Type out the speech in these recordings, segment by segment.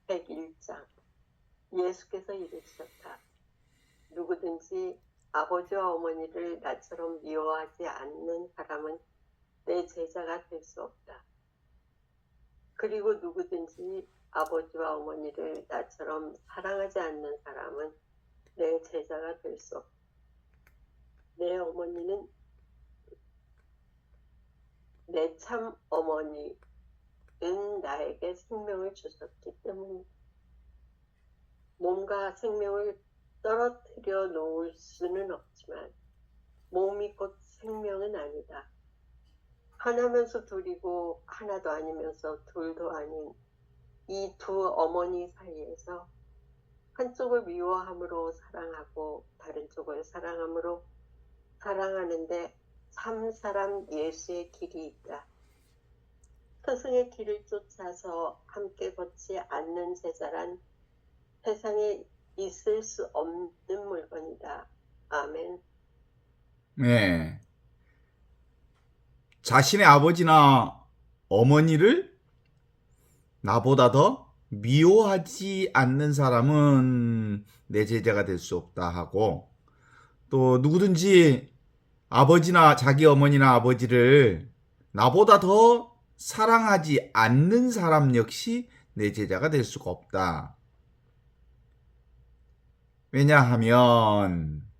101장 예수께서 이르셨다. 누구든지 아버지와 어머니를 나처럼 미워하지 않는 사람은 내 제자가 될 수 없다. 그리고 누구든지 아버지와 어머니를 나처럼 사랑하지 않는 사람은 내 제자가 될 수 없다. 내 어머니는 내 참 어머니는 나에게 생명을 주셨기 때문이다. 몸과 생명을 떨어뜨려 놓을 수는 없지만 몸이 곧 생명은 아니다. 하나면서 둘이고 하나도 아니면서 둘도 아닌 이 두 어머니 사이에서 한쪽을 미워함으로 사랑하고 다른 쪽을 사랑함으로 사랑하는데 참 사람 예수의 길이 있다. 스승의 길을 쫓아서 함께 걷지 않는 제자란 세상에 있을 수 없는 물건이다. 아멘. 네. 자신의 아버지나 어머니를 나보다 더 미워하지 않는 사람은 내 제자가 될 수 없다 하고, 또 누구든지 아버지나 자기 어머니나 아버지를 나보다 더 사랑하지 않는 사람 역시 내 제자가 될 수가 없다. 왜냐하면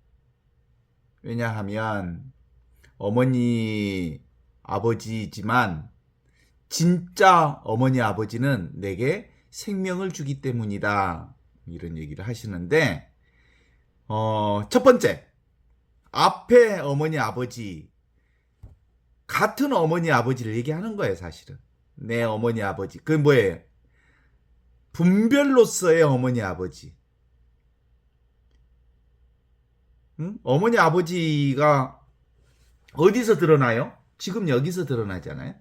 어머니 아버지지만 진짜 어머니 아버지는 내게 생명을 주기 때문이다. 이런 얘기를 하시는데, 첫 번째, 앞에 어머니 아버지, 같은 어머니 아버지를 얘기하는 거예요, 사실은. 내 어머니 아버지. 그게 뭐예요? 분별로서의 어머니 아버지. 응? 어머니 아버지가 어디서 드러나요? 지금 여기서 드러나잖아요.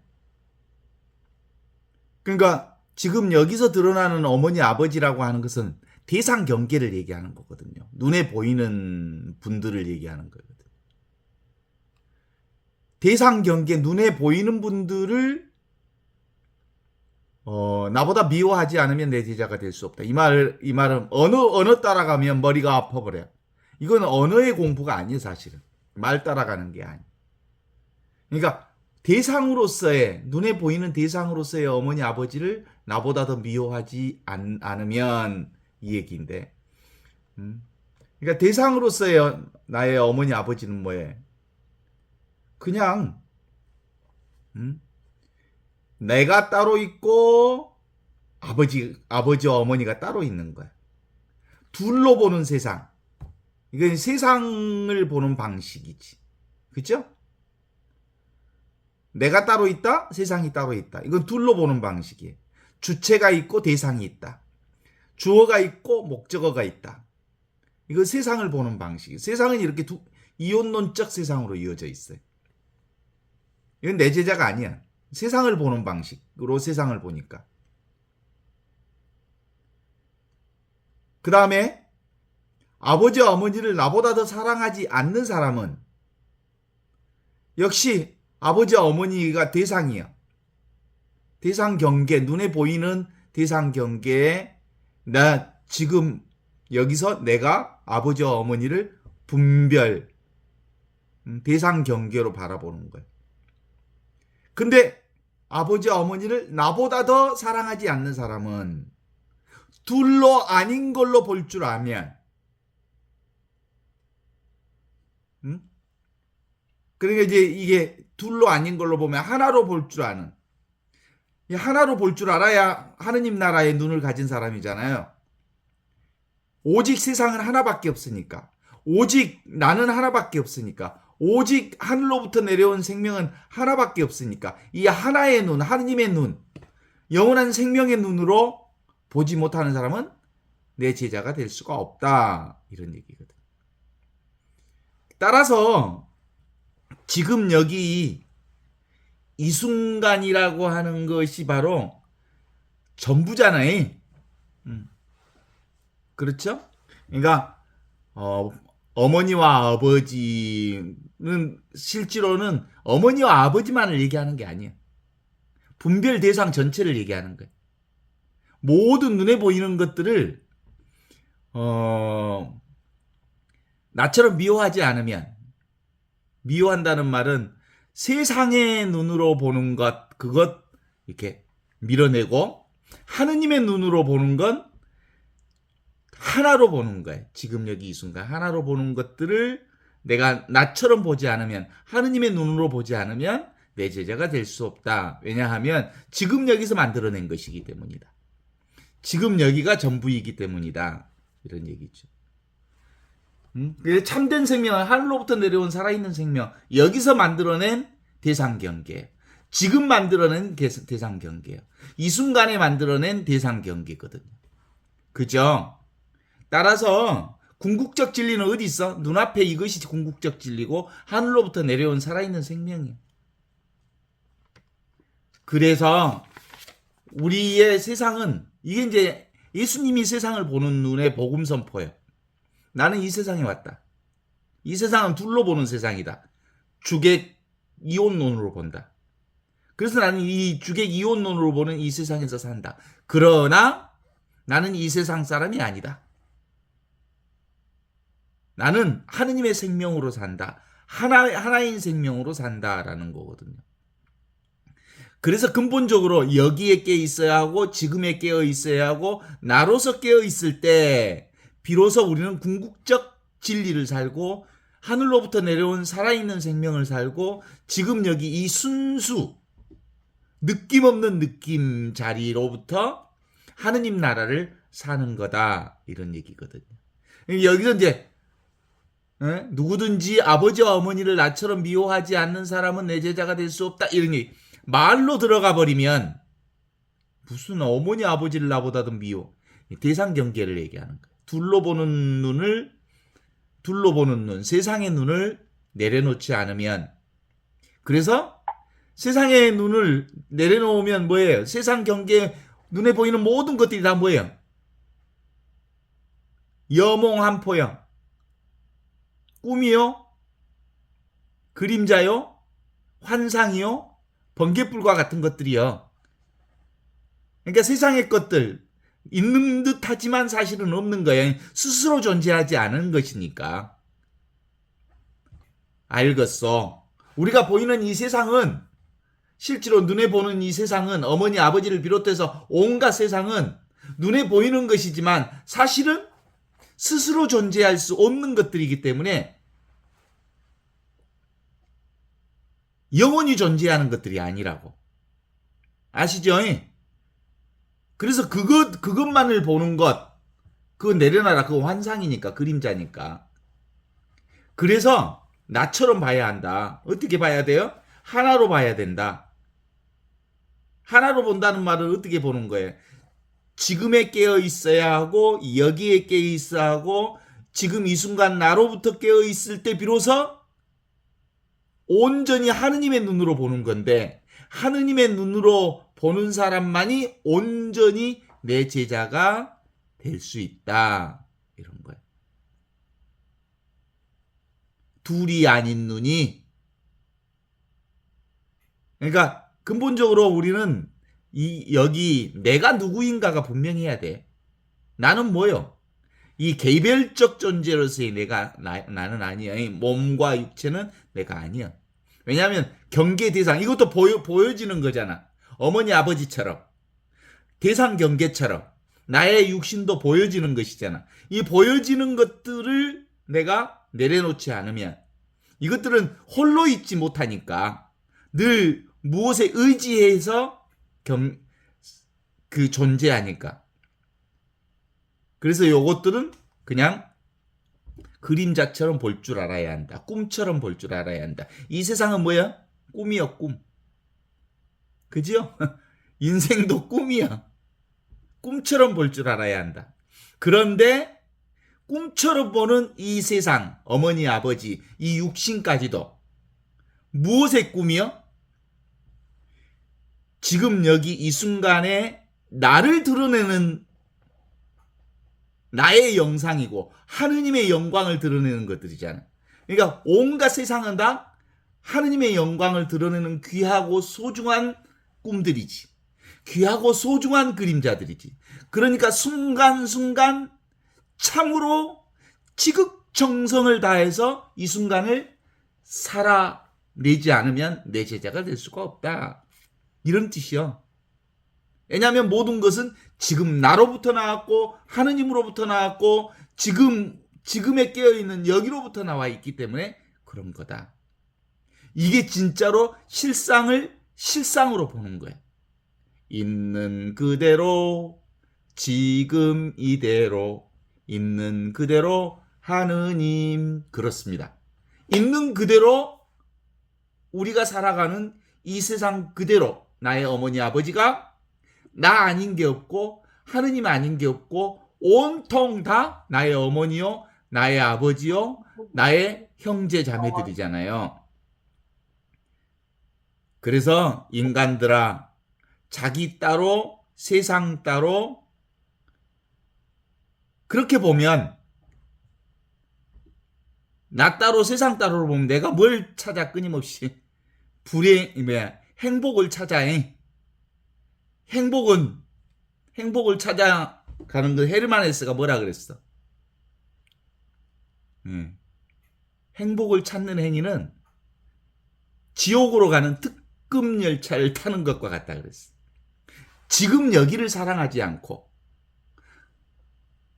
그러니까 지금 여기서 드러나는 어머니 아버지라고 하는 것은 대상 경계를 얘기하는 거거든요. 눈에 보이는 분들을 얘기하는 거거든요. 대상 경계, 눈에 보이는 분들을 나보다 미워하지 않으면 내 제자가 될 수 없다. 이 말은 언어 따라가면 머리가 아파버려요. 이건 언어의 공부가 아니에요, 사실은. 말 따라가는 게 아니에요. 그러니까 대상으로서의, 눈에 보이는 대상으로서의 어머니 아버지를 나보다 더 미워하지 않으면 이 얘기인데, 그러니까 대상으로서의 나의 어머니 아버지는 뭐예요? 그냥 내가 따로 있고 아버지와 어머니가 따로 있는 거야. 둘로 보는 세상. 이건 세상을 보는 방식이지. 그렇죠? 내가 따로 있다, 세상이 따로 있다. 이건 둘로 보는 방식이에요. 주체가 있고 대상이 있다. 주어가 있고 목적어가 있다. 이건 세상을 보는 방식이에요. 세상은 이렇게 이혼론적 세상으로 이어져 있어요. 이건 내 제자가 아니야. 세상을 보는 방식으로 세상을 보니까. 그 다음에 아버지와 어머니를 나보다 더 사랑하지 않는 사람은 역시 아버지와 어머니가 대상이에요. 대상 경계, 눈에 보이는 대상 경계에 나 지금 여기서 내가 아버지와 어머니를 분별, 대상 경계로 바라보는 거예요. 근데 아버지와 어머니를 나보다 더 사랑하지 않는 사람은 둘로 아닌 걸로 볼 줄 알면, 그러니까 이제 이게 둘로 아닌 걸로 보면 하나로 볼 줄 아는, 하나로 볼 줄 알아야 하느님 나라의 눈을 가진 사람이잖아요. 오직 세상은 하나밖에 없으니까, 오직 나는 하나밖에 없으니까, 오직 하늘로부터 내려온 생명은 하나밖에 없으니까, 이 하나의 눈, 하느님의 눈, 영원한 생명의 눈으로 보지 못하는 사람은 내 제자가 될 수가 없다. 이런 얘기거든. 따라서 지금 여기 이 순간이라고 하는 것이 바로 전부잖아요. 그렇죠? 그러니까 어머니와 아버지는 실제로는 어머니와 아버지만을 얘기하는 게 아니에요. 분별 대상 전체를 얘기하는 거예요. 모든 눈에 보이는 것들을 나처럼 미워하지 않으면, 미워한다는 말은 세상의 눈으로 보는 것, 그것 이렇게 밀어내고 하느님의 눈으로 보는 건 하나로 보는 거예요. 지금 여기 이 순간 하나로 보는 것들을 내가 나처럼 보지 않으면, 하느님의 눈으로 보지 않으면 내 제자가 될 수 없다. 왜냐하면 지금 여기서 만들어낸 것이기 때문이다. 지금 여기가 전부이기 때문이다. 이런 얘기죠. 참된 생명은 하늘로부터 내려온 살아있는 생명, 여기서 만들어낸 대상경계, 지금 만들어낸 대상경계예요. 이 순간에 만들어낸 대상경계거든요. 그죠? 따라서 궁극적 진리는 어디 있어? 눈앞에 이것이 궁극적 진리고 하늘로부터 내려온 살아있는 생명이에요. 그래서 우리의 세상은, 이게 이제 예수님이 세상을 보는 눈의 복음 선포예요. 나는 이 세상에 왔다. 이 세상은 둘로 보는 세상이다. 주객 이혼론으로 본다. 그래서 나는 이 주객 이혼론으로 보는 이 세상에서 산다. 그러나 나는 이 세상 사람이 아니다. 나는 하느님의 생명으로 산다. 하나인 생명으로 산다라는 거거든요. 그래서 근본적으로 여기에 깨어 있어야 하고 지금에 깨어 있어야 하고 나로서 깨어 있을 때 비로소 우리는 궁극적 진리를 살고 하늘로부터 내려온 살아있는 생명을 살고 지금 여기 이 순수 느낌 없는 느낌 자리로부터 하느님 나라를 사는 거다, 이런 얘기거든요. 여기서 이제 누구든지 아버지와 어머니를 나처럼 미워하지 않는 사람은 내 제자가 될 수 없다, 이런 얘기. 말로 들어가 버리면 무슨 어머니 아버지를 나보다도 미워. 대상 경계를 얘기하는 거예요. 둘로 보는 눈, 세상의 눈을 내려놓지 않으면, 그래서 세상의 눈을 내려놓으면 뭐예요? 세상 경계 눈에 보이는 모든 것들이 다 뭐예요? 여몽한포영, 꿈이요, 그림자요, 환상이요, 번개불과 같은 것들이요. 그러니까 세상의 것들, 있는 듯 하지만 사실은 없는 거예요. 스스로 존재하지 않은 것이니까. 알겠어. 우리가 보이는 이 세상은, 실제로 눈에 보는 이 세상은, 어머니 아버지를 비롯해서 온갖 세상은 눈에 보이는 것이지만 사실은 스스로 존재할 수 없는 것들이기 때문에 영원히 존재하는 것들이 아니라고. 아시죠? 그래서 그것만을 보는 것, 그거 내려놔라. 그거 환상이니까, 그림자니까. 그래서 나처럼 봐야 한다. 어떻게 봐야 돼요? 하나로 봐야 된다. 하나로 본다는 말은 어떻게 보는 거예요? 지금에 깨어 있어야 하고, 여기에 깨어 있어야 하고, 지금 이 순간 나로부터 깨어 있을 때 비로소 온전히 하느님의 눈으로 보는 건데, 하느님의 눈으로 보는 사람만이 온전히 내 제자가 될 수 있다, 이런 거예요. 둘이 아닌 눈이. 그러니까 근본적으로 우리는 여기 내가 누구인가가 분명해야 돼. 나는 뭐요? 이 개별적 존재로서의 나는 아니야. 몸과 육체는 내가 아니야. 왜냐하면 경계 대상, 이것도 보여지는 거잖아. 어머니 아버지처럼, 대상 경계처럼 나의 육신도 보여지는 것이잖아. 이 보여지는 것들을 내가 내려놓지 않으면, 이것들은 홀로 있지 못하니까 늘 무엇에 의지해서 존재하니까. 그래서 요것들은 그냥 그림자처럼 볼 줄 알아야 한다. 꿈처럼 볼 줄 알아야 한다. 이 세상은 뭐야? 꿈이야, 꿈. 그죠? 인생도 꿈이야. 꿈처럼 볼 줄 알아야 한다. 그런데 꿈처럼 보는 이 세상, 어머니, 아버지, 이 육신까지도 무엇의 꿈이요? 지금 여기 이 순간에 나를 드러내는 나의 영상이고 하느님의 영광을 드러내는 것들이잖아. 그러니까 온갖 세상은 다 하느님의 영광을 드러내는 귀하고 소중한 꿈들이지. 귀하고 소중한 그림자들이지. 그러니까 순간순간 참으로 지극정성을 다해서 이 순간을 살아내지 않으면 내 제자가 될 수가 없다. 이런 뜻이요. 왜냐하면 모든 것은 지금 나로부터 나왔고 하느님으로부터 나왔고 지금에 깨어있는 여기로부터 나와 있기 때문에 그런 거다. 이게 진짜로 실상을 실상으로 보는 거예요. 있는 그대로 지금 이대로 있는 그대로 하느님. 그렇습니다. 있는 그대로 우리가 살아가는 이 세상 그대로 나의 어머니 아버지가 나 아닌 게 없고 하느님 아닌 게 없고 온통 다 나의 어머니요 나의 아버지요 나의 형제 자매들이잖아요. 그래서 인간들아 자기 따로 세상 따로 그렇게 보면 나 따로 세상 따로로 보면 내가 뭘 찾아 끊임없이 행복을 찾아. 행복을 찾아가는 그 헤르만헤스가 뭐라 그랬어? 행복을 찾는 행위는 지옥으로 가는 특급 열차를 타는 것과 같다 그랬어. 지금 여기를 사랑하지 않고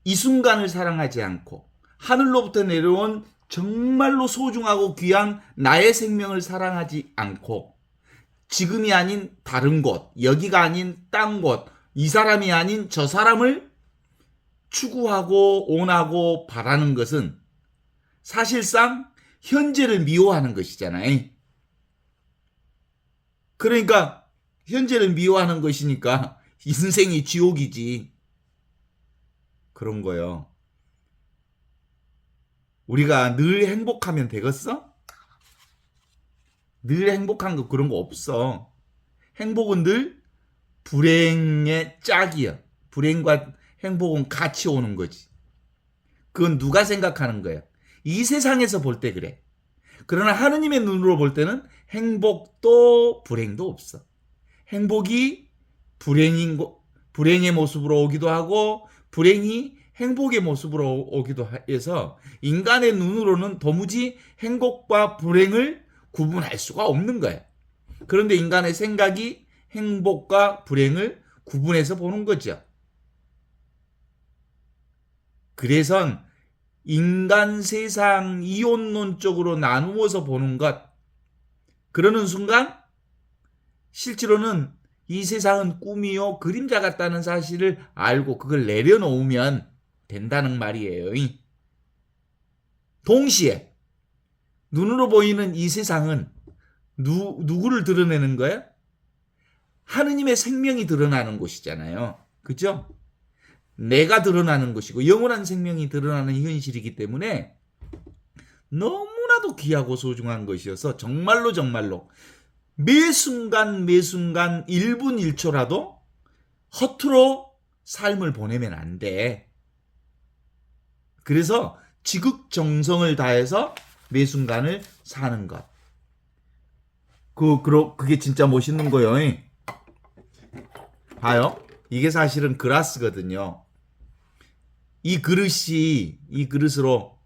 이 순간을 사랑하지 않고 하늘로부터 내려온 정말로 소중하고 귀한 나의 생명을 사랑하지 않고 지금이 아닌 다른 곳, 여기가 아닌 딴 곳, 이 사람이 아닌 저 사람을 추구하고 원하고 바라는 것은 사실상 현재를 미워하는 것이잖아요. 그러니까 현재를 미워하는 것이니까 인생이 지옥이지. 그런 거요. 우리가 늘 행복하면 되겠어? 늘 행복한 거 그런 거 없어. 행복은 늘 불행의 짝이야. 불행과 행복은 같이 오는 거지. 그건 누가 생각하는 거야? 이 세상에서 볼 때 그래. 그러나 하느님의 눈으로 볼 때는 행복도 불행도 없어. 행복이 불행의 모습으로 오기도 하고 불행이 행복의 모습으로 오기도 해서 인간의 눈으로는 도무지 행복과 불행을 구분할 수가 없는 거예요. 그런데 인간의 생각이 행복과 불행을 구분해서 보는 거죠. 그래서 인간 세상 이혼론적으로 나누어서 보는 것, 그러는 순간 실제로는 이 세상은 꿈이요 그림자 같다는 사실을 알고 그걸 내려놓으면 된다는 말이에요. 동시에 눈으로 보이는 이 세상은 누구를 드러내는 거예요? 하느님의 생명이 드러나는 곳이잖아요. 그죠? 내가 드러나는 것이고 영원한 생명이 드러나는 현실이기 때문에 너무나도 귀하고 소중한 것이어서 정말로 매 순간 1분 1초라도 허투루 삶을 보내면 안 돼. 그래서 지극정성을 다해서 매 순간을 사는 것. 그게 진짜 멋있는 거예요. 봐요. 이게 사실은 그라스거든요. 이 그릇으로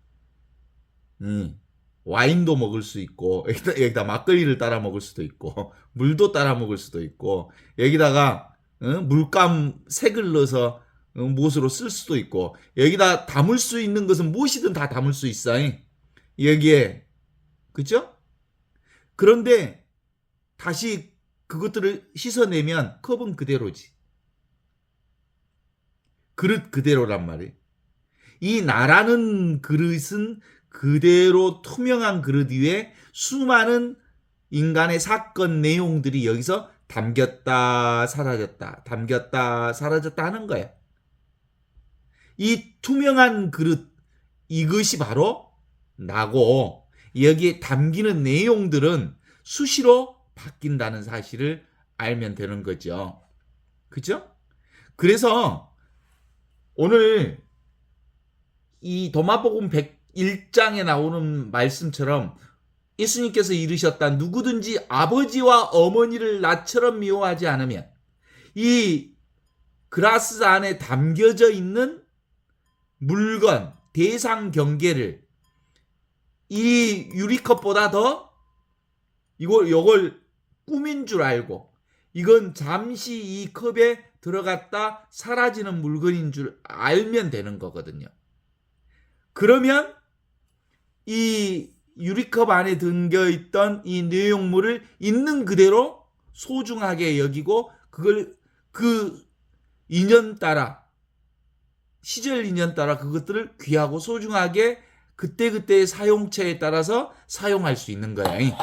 와인도 먹을 수 있고 여기다 막걸리를 따라 먹을 수도 있고 물도 따라 먹을 수도 있고 여기다가 물감 색을 넣어서 못으로 쓸 수도 있고 여기다 담을 수 있는 것은 무엇이든 다 담을 수 있어. 여기에. 그죠? 그런데 다시 그것들을 씻어내면 컵은 그대로지. 그릇 그대로란 말이에요. 이 나라는 그릇은 그대로 투명한 그릇 위에 수많은 인간의 사건 내용들이 여기서 담겼다 사라졌다 담겼다 사라졌다 하는 거예요. 이 투명한 그릇 이것이 바로 나고 여기에 담기는 내용들은 수시로 바뀐다는 사실을 알면 되는 거죠. 그죠? 그래서 오늘 이 도마복음 101장에 나오는 말씀처럼 예수님께서 이르셨다. 누구든지 아버지와 어머니를 나처럼 미워하지 않으면 이 그라스 안에 담겨져 있는 물건, 대상 경계를 이 유리컵보다 더 요걸 꿈인 줄 알고 이건 잠시 이 컵에 들어갔다 사라지는 물건인 줄 알면 되는 거거든요. 그러면 이 유리컵 안에 담겨있던 이 내용물을 있는 그대로 소중하게 여기고 그걸 그 인연 따라 시절 인연 따라 그것들을 귀하고 소중하게 그때그때의 사용처에 따라서 사용할 수 있는 거예요.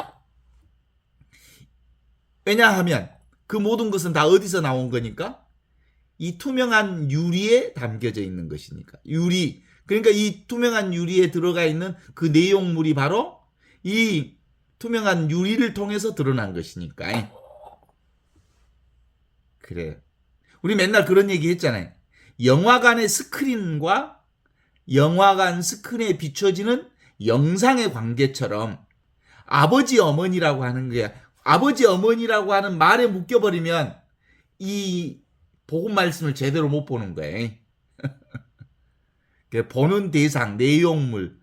왜냐하면 그 모든 것은 다 어디서 나온 거니까? 이 투명한 유리에 담겨져 있는 것이니까. 유리. 그러니까 이 투명한 유리에 들어가 있는 그 내용물이 바로 이 투명한 유리를 통해서 드러난 것이니까. 그래요. 우리 맨날 그런 얘기 했잖아요. 영화관의 스크린과 영화관 스크린에 비춰지는 영상의 관계처럼 아버지 어머니라고 하는 거야. 아버지 어머니라고 하는 말에 묶여버리면 이 복음 말씀을 제대로 못 보는 거예요. 보는 대상, 내용물,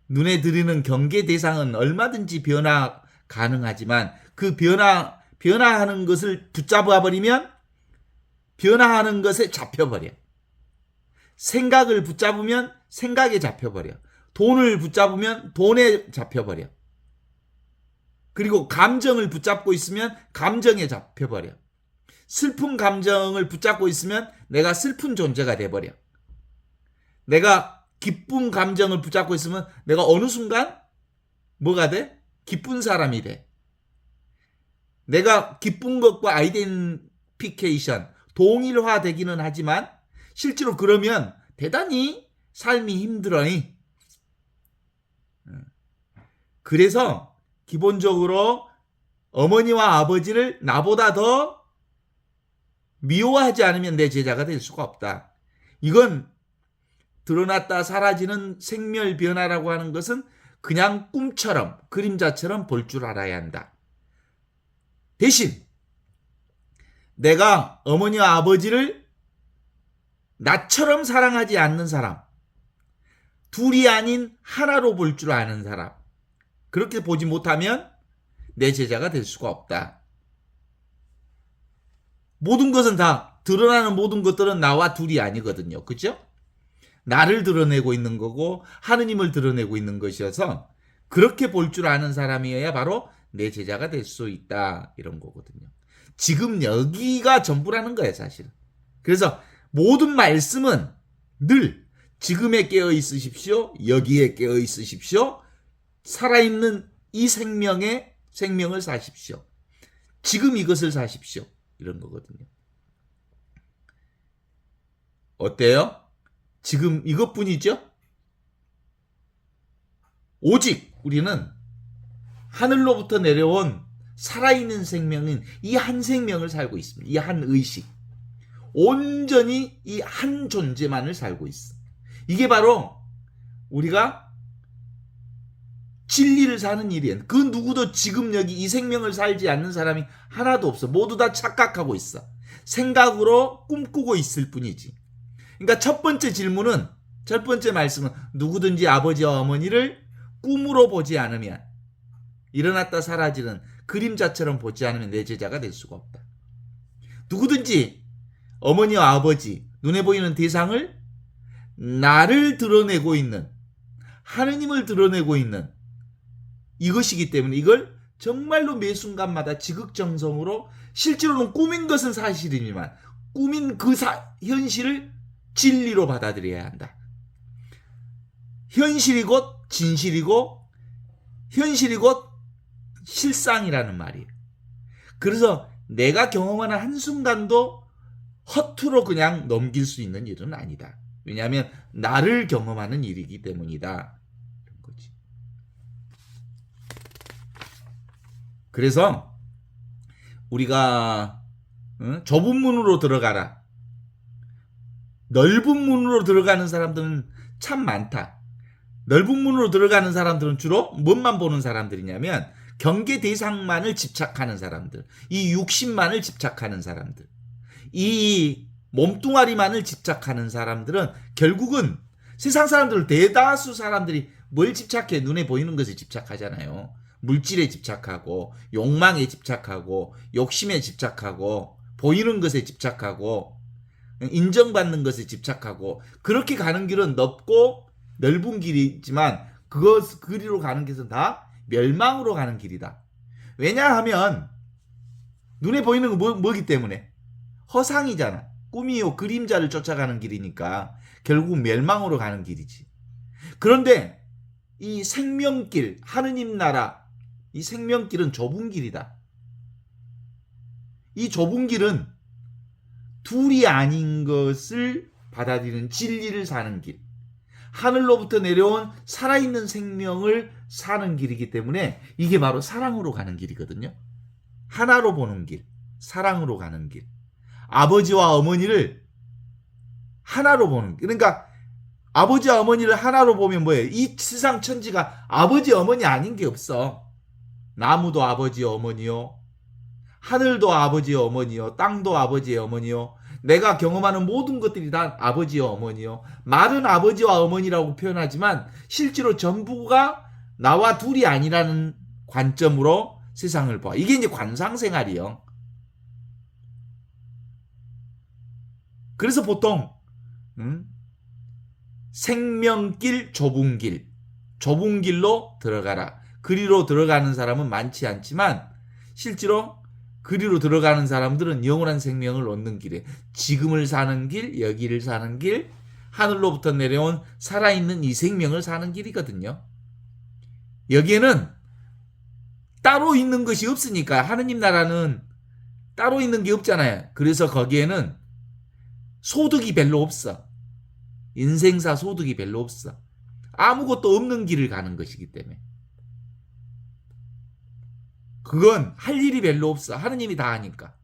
눈에 들이는 경계 대상은 얼마든지 변화 가능하지만 그 변화하는 것을 붙잡아 버리면 변화하는 것에 잡혀버려. 생각을 붙잡으면 생각에 잡혀버려. 돈을 붙잡으면 돈에 잡혀버려. 그리고 감정을 붙잡고 있으면 감정에 잡혀버려. 슬픈 감정을 붙잡고 있으면 내가 슬픈 존재가 돼버려. 내가 기쁜 감정을 붙잡고 있으면 내가 어느 순간 뭐가 돼? 기쁜 사람이 돼. 내가 기쁜 것과 아이덴티피케이션, 동일화되기는 하지만 실제로 그러면 대단히 삶이 힘들어. 그래서 기본적으로 어머니와 아버지를 나보다 더 미워하지 않으면 내 제자가 될 수가 없다. 이건 드러났다 사라지는 생멸 변화라고 하는 것은 그냥 꿈처럼 그림자처럼 볼 줄 알아야 한다. 대신 내가 어머니와 아버지를 나처럼 사랑하지 않는 사람, 둘이 아닌 하나로 볼 줄 아는 사람, 그렇게 보지 못하면 내 제자가 될 수가 없다. 모든 것은 다 드러나는 모든 것들은 나와 둘이 아니거든요. 그죠? 나를 드러내고 있는 거고 하느님을 드러내고 있는 것이어서 그렇게 볼 줄 아는 사람이어야 바로 내 제자가 될 수 있다. 이런 거거든요. 지금 여기가 전부라는 거예요, 사실은. 그래서 모든 말씀은 늘 지금에 깨어 있으십시오. 여기에 깨어 있으십시오. 살아있는 이 생명을 사십시오. 지금 이것을 사십시오. 이런 거거든요. 어때요? 지금 이것뿐이죠? 오직 우리는 하늘로부터 내려온 살아있는 생명인 이 한 생명을 살고 있습니다. 이 한 의식. 온전히 이 한 존재만을 살고 있어. 이게 바로 우리가 진리를 사는 일이에요. 그 누구도 지금 여기 이 생명을 살지 않는 사람이 하나도 없어. 모두 다 착각하고 있어. 생각으로 꿈꾸고 있을 뿐이지. 그러니까 첫 번째 말씀은 누구든지 아버지와 어머니를 꿈으로 보지 않으면 일어났다 사라지는 그림자처럼 보지 않으면 내 제자가 될 수가 없다. 누구든지 어머니와 아버지, 눈에 보이는 대상을 나를 드러내고 있는, 하느님을 드러내고 있는 이것이기 때문에 이걸 정말로 매 순간마다 지극정성으로, 실제로는 꿈인 것은 사실이지만 꿈인 그 현실을 진리로 받아들여야 한다. 현실이 곧 진실이고 현실이 곧 실상이라는 말이에요. 그래서 내가 경험하는 한순간도 허투루 그냥 넘길 수 있는 일은 아니다. 왜냐하면 나를 경험하는 일이기 때문이다. 이런 거지. 그래서 우리가 좁은 문으로 들어가라. 넓은 문으로 들어가는 사람들은 참 많다. 넓은 문으로 들어가는 사람들은 주로 뭔만 보는 사람들이냐면 경계 대상만을 집착하는 사람들, 이 육신만을 집착하는 사람들, 이 몸뚱아리만을 집착하는 사람들은 결국은 세상 사람들 대다수 사람들이 뭘 집착해? 눈에 보이는 것에 집착하잖아요. 물질에 집착하고 욕망에 집착하고 욕심에 집착하고 보이는 것에 집착하고 인정받는 것에 집착하고 그렇게 가는 길은 넓고 넓은 길이지만 그 길로 가는 것은 다 멸망으로 가는 길이다. 왜냐하면 눈에 보이는 건 뭐기 때문에? 허상이잖아. 꿈이요 그림자를 쫓아가는 길이니까 결국 멸망으로 가는 길이지. 그런데 이 생명길, 하느님 나라, 이 생명길은 좁은 길이다. 이 좁은 길은 둘이 아닌 것을 받아들이는 진리를 사는 길, 하늘로부터 내려온 살아있는 생명을 사는 길이기 때문에 이게 바로 사랑으로 가는 길이거든요. 하나로 보는 길, 사랑으로 가는 길. 아버지와 어머니를 하나로 보는 길. 그러니까 아버지와 어머니를 하나로 보면 뭐예요? 이 세상 천지가 아버지 어머니 아닌 게 없어. 나무도 아버지 어머니요. 하늘도 아버지 어머니요. 땅도 아버지 어머니요. 내가 경험하는 모든 것들이 다 아버지 어머니요. 말은 아버지와 어머니라고 표현하지만 실제로 전부가 나와 둘이 아니라는 관점으로 세상을 봐. 이게 이제 관상생활이요. 그래서 보통 생명길 좁은 길로 들어가라. 그리로 들어가는 사람은 많지 않지만 실제로 그리로 들어가는 사람들은 영원한 생명을 얻는 길에 지금을 사는 길, 여기를 사는 길, 하늘로부터 내려온 살아있는 이 생명을 사는 길이거든요. 여기에는 따로 있는 것이 없으니까 하느님 나라는 따로 있는 게 없잖아요. 그래서 거기에는 소득이 별로 없어. 인생사 소득이 별로 없어. 아무것도 없는 길을 가는 것이기 때문에. 그건 할 일이 별로 없어. 하느님이 다 하니까.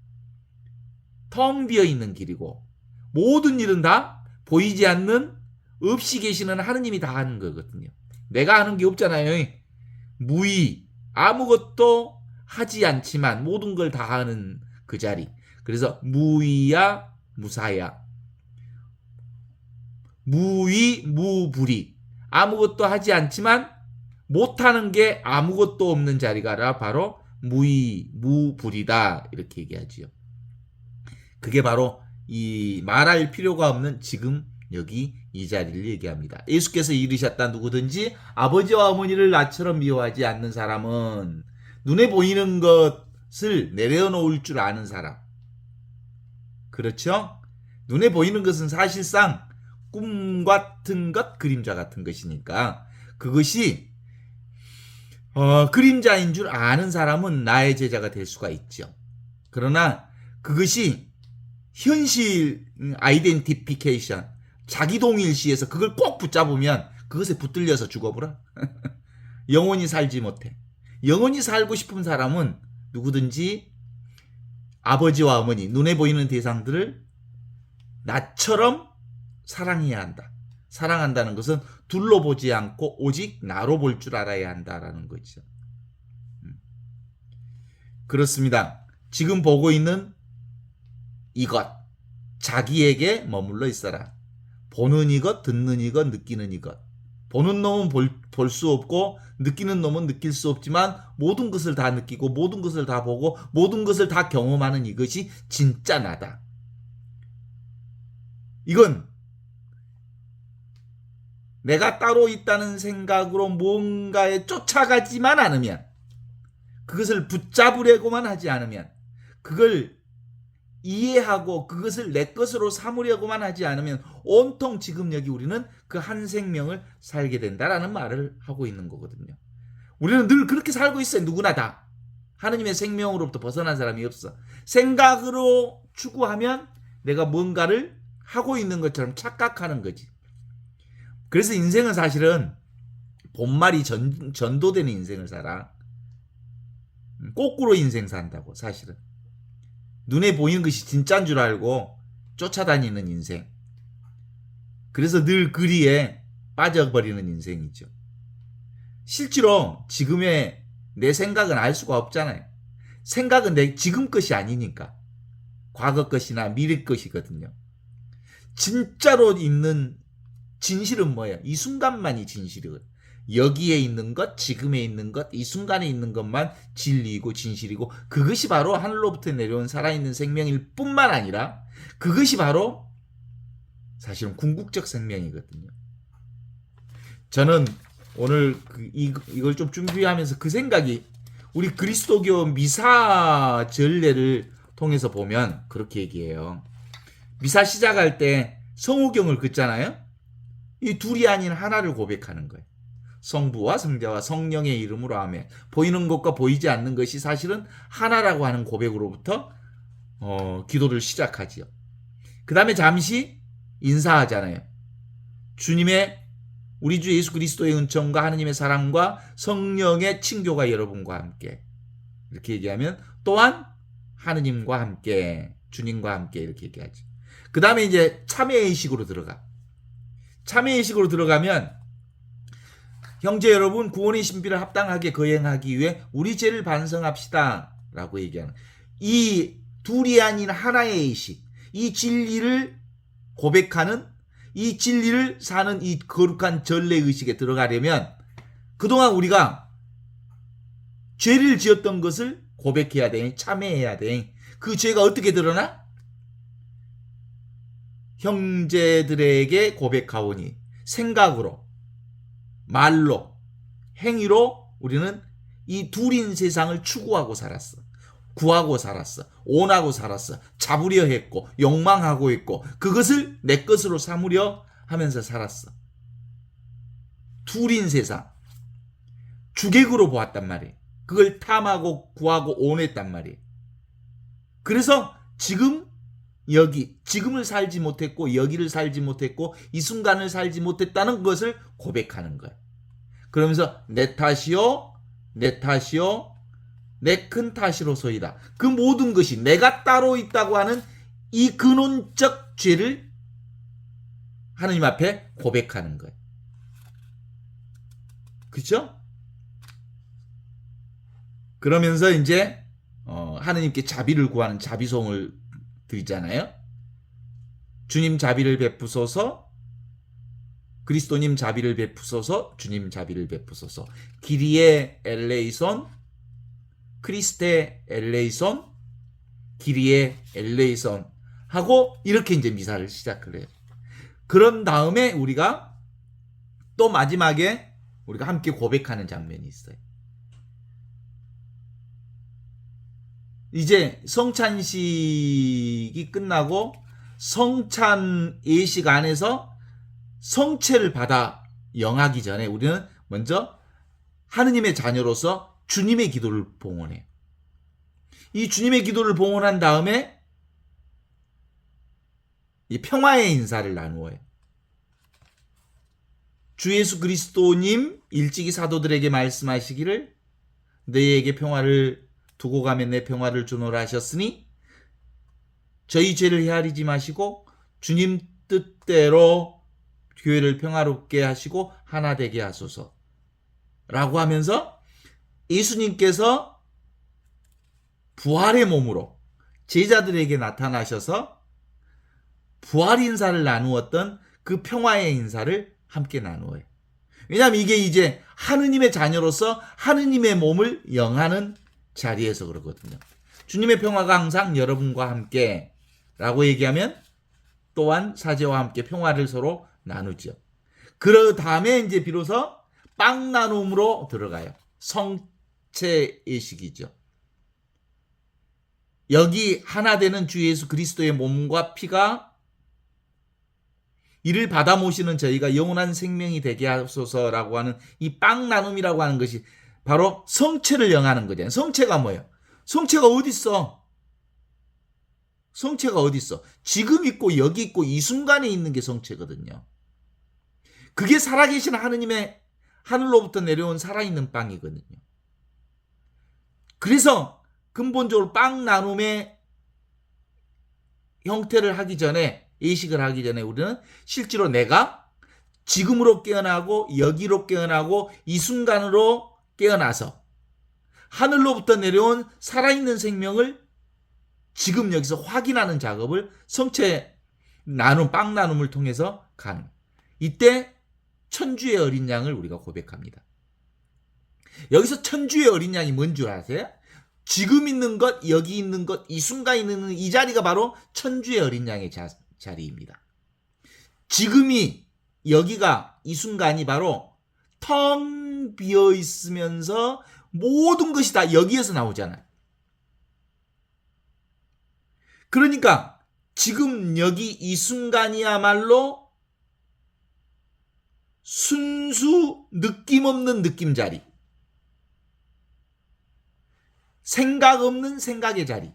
텅 비어 있는 길이고 모든 일은 다 보이지 않는 없이 계시는 하느님이 다 하는 거거든요. 내가 하는 게 없잖아요. 무의, 아무것도 하지 않지만 모든 걸 다 하는 그 자리. 그래서 무의야 무사야. 무의 무불이. 아무것도 하지 않지만 못하는 게 아무것도 없는 자리가 바로 무의 무불이다. 이렇게 얘기하지요. 그게 바로 이 말할 필요가 없는 지금 여기 이 자리를 얘기합니다. 예수께서 이르셨다. 누구든지 아버지와 어머니를 나처럼 미워하지 않는 사람은 눈에 보이는 것을 내려놓을 줄 아는 사람. 그렇죠? 눈에 보이는 것은 사실상 꿈 같은 것, 그림자 같은 것이니까 그것이 그림자인 줄 아는 사람은 나의 제자가 될 수가 있죠. 그러나 그것이 현실 아이덴티피케이션, 자기동일시에서 그걸 꼭 붙잡으면 그것에 붙들려서 죽어버려. 영원히 살지 못해. 영원히 살고 싶은 사람은 누구든지 아버지와 어머니, 눈에 보이는 대상들을 나처럼 사랑해야 한다. 사랑한다는 것은 둘로 보지 않고 오직 나로 볼 줄 알아야 한다라는 거죠. 그렇습니다. 지금 보고 있는 이것, 자기에게 머물러 있어라. 보는 이것, 듣는 이것, 느끼는 이것. 보는 놈은 볼 수 없고 느끼는 놈은 느낄 수 없지만 모든 것을 다 느끼고 모든 것을 다 보고 모든 것을 다 경험하는 이것이 진짜 나다. 이건 내가 따로 있다는 생각으로 뭔가에 쫓아가지만 않으면, 그것을 붙잡으려고만 하지 않으면, 그걸 이해하고 그것을 내 것으로 삼으려고만 하지 않으면 온통 지금 여기 우리는 그 한 생명을 살게 된다라는 말을 하고 있는 거거든요. 우리는 늘 그렇게 살고 있어요. 누구나 다. 하느님의 생명으로부터 벗어난 사람이 없어. 생각으로 추구하면 내가 뭔가를 하고 있는 것처럼 착각하는 거지. 그래서 인생은 사실은 본말이 전도되는 인생을 살아. 거꾸로 인생 산다고 사실은. 눈에 보이는 것이 진짜인 줄 알고 쫓아다니는 인생. 그래서 늘 그리에 빠져버리는 인생이죠. 실제로 지금의 내 생각은 알 수가 없잖아요. 생각은 내 지금 것이 아니니까. 과거 것이나 미래 것이거든요. 진짜로 있는 진실은 뭐예요? 이 순간만이 진실이거든요. 여기에 있는 것, 지금에 있는 것, 이 순간에 있는 것만 진리이고 진실이고, 그것이 바로 하늘로부터 내려온 살아있는 생명일 뿐만 아니라 그것이 바로 사실은 궁극적 생명이거든요. 저는 오늘 이걸 좀 준비하면서 그 생각이, 우리 그리스도교 미사 전례를 통해서 보면 그렇게 얘기해요. 미사 시작할 때 성우경을 긋잖아요. 이 둘이 아닌 하나를 고백하는 거예요. 성부와 성자와 성령의 이름으로 하며, 보이는 것과 보이지 않는 것이 사실은 하나라고 하는 고백으로부터 기도를 시작하지요. 그 다음에 잠시 인사하잖아요. 주님의, 우리 주 예수 그리스도의 은총과 하느님의 사랑과 성령의 친교가 여러분과 함께, 이렇게 얘기하면 또한 하느님과 함께, 주님과 함께, 이렇게 얘기하죠. 그 다음에 이제 참회의식으로 들어가. 참회의식으로 들어가면, 형제 여러분, 구원의 신비를 합당하게 거행하기 위해 우리 죄를 반성합시다 라고 얘기하는, 이 둘이 아닌 하나의 의식, 이 진리를 고백하는, 이 진리를 사는 이 거룩한 전례의식에 들어가려면 그동안 우리가 죄를 지었던 것을 고백해야 돼. 참회해야 돼. 그 죄가 어떻게 드러나? 형제들에게 고백하오니 생각으로, 말로, 행위로 우리는 이 둘인 세상을 추구하고 살았어. 구하고 살았어. 원하고 살았어. 잡으려 했고 욕망하고 있고 그것을 내 것으로 삼으려 하면서 살았어. 둘인 세상. 주객으로 보았단 말이에요. 그걸 탐하고 구하고 원했단 말이에요. 그래서 지금 여기, 지금을 살지 못했고 여기를 살지 못했고 이 순간을 살지 못했다는 것을 고백하는 거예요. 그러면서 내 탓이요, 내 탓이요, 내 큰 탓이로소이다. 그 모든 것이 내가 따로 있다고 하는 이 근원적 죄를 하느님 앞에 고백하는 거예요. 그렇죠? 그러면서 이제 하느님께 자비를 구하는 자비송을 드리잖아요. 주님 자비를 베푸소서, 그리스도님 자비를 베푸소서, 주님 자비를 베푸소서. 기리에 엘레이손, 크리스테 엘레이손, 기리에 엘레이손 하고 이렇게 이제 미사를 시작을 해요. 그런 다음에 우리가 또 마지막에 우리가 함께 고백하는 장면이 있어요. 이제 성찬식이 끝나고 성찬 예식 안에서 성체를 받아 영하기 전에 우리는 먼저 하느님의 자녀로서 주님의 기도를 봉헌해요. 이 주님의 기도를 봉헌한 다음에 이 평화의 인사를 나누어요. 주 예수 그리스도님 일찍이 사도들에게 말씀하시기를 너희에게 평화를 두고 가면 내 평화를 주노라 하셨으니 저희 죄를 헤아리지 마시고 주님 뜻대로 교회를 평화롭게 하시고 하나 되게 하소서 라고 하면서 예수님께서 부활의 몸으로 제자들에게 나타나셔서 부활 인사를 나누었던 그 평화의 인사를 함께 나누어요. 왜냐하면 이게 이제 하느님의 자녀로서 하느님의 몸을 영하는 자리에서 그러거든요. 주님의 평화가 항상 여러분과 함께 라고 얘기하면 또한 사제와 함께 평화를 서로 나누죠. 그 다음에 이제 비로소 빵 나눔으로 들어가요. 성체 예식이죠. 여기 하나 되는 주 예수 그리스도의 몸과 피가 이를 받아 모시는 저희가 영원한 생명이 되게 하소서라고 하는 이 빵 나눔이라고 하는 것이 바로 성체를 영하는 거잖아요. 성체가 뭐예요? 성체가 어디 있어? 성체가 어디 있어? 지금 있고 여기 있고 이 순간에 있는 게 성체거든요. 그게 살아계신 하느님의 하늘로부터 내려온 살아있는 빵이거든요. 그래서 근본적으로 빵 나눔의 형태를 하기 전에, 예식을 하기 전에 우리는 실제로 내가 지금으로 깨어나고 여기로 깨어나고 이 순간으로 깨어나서 하늘로부터 내려온 살아있는 생명을 지금 여기서 확인하는 작업을 성체 나눔, 빵 나눔을 통해서 가능. 이때 천주의 어린 양을 우리가 고백합니다. 여기서 천주의 어린 양이 뭔 줄 아세요? 지금 있는 것, 여기 있는 것, 이 순간 있는 이 자리가 바로 천주의 어린 양의 자리입니다. 지금이, 여기가, 이 순간이 바로 텅 비어 있으면서 모든 것이 다 여기에서 나오잖아요. 그러니까 지금 여기 이 순간이야말로 순수 느낌 없는 느낌 자리, 생각 없는 생각의 자리,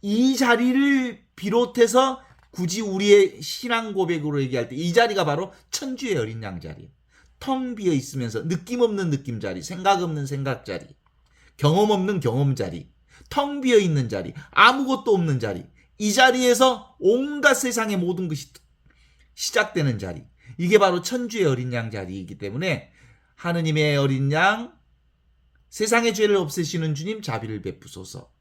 이 자리를 비롯해서 굳이 우리의 신앙 고백으로 얘기할 때 이 자리가 바로 천주의 어린 양 자리예요. 텅 비어 있으면서 느낌 없는 느낌 자리, 생각 없는 생각 자리, 경험 없는 경험 자리, 텅 비어 있는 자리, 아무것도 없는 자리, 이 자리에서 온갖 세상의 모든 것이 시작되는 자리, 이게 바로 천주의 어린 양 자리이기 때문에 하느님의 어린 양, 세상의 죄를 없애시는 주님 자비를 베푸소서.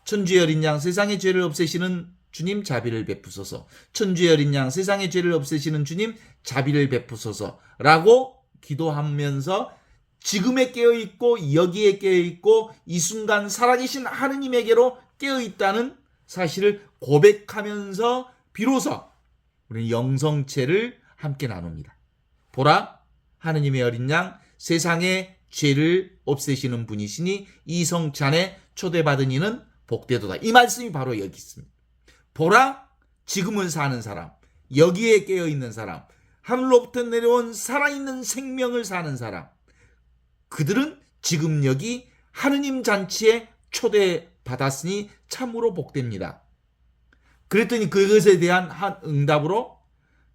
천주의 어린 양, 세상의 죄를 없애시는 주님 자비를 베푸소서. 천주의 어린 양, 세상의 죄를 없애시는 주님 자비를 베푸소서 라고 기도하면서 지금에 깨어있고 여기에 깨어있고 이 순간 살아계신 하느님에게로 깨어있다는 사실을 고백하면서 비로소 우리는 영성체를 함께 나눕니다. 보라, 하느님의 어린 양, 세상의 죄를 없애시는 분이시니 이 성체 안에 초대받은 이는 복되도다. 이 말씀이 바로 여기 있습니다. 보라, 지금은 사는 사람, 여기에 깨어있는 사람, 하늘로부터 내려온 살아있는 생명을 사는 사람, 그들은 지금 여기 하느님 잔치에 초대받았으니 참으로 복됩니다. 그랬더니 그것에 대한 응답으로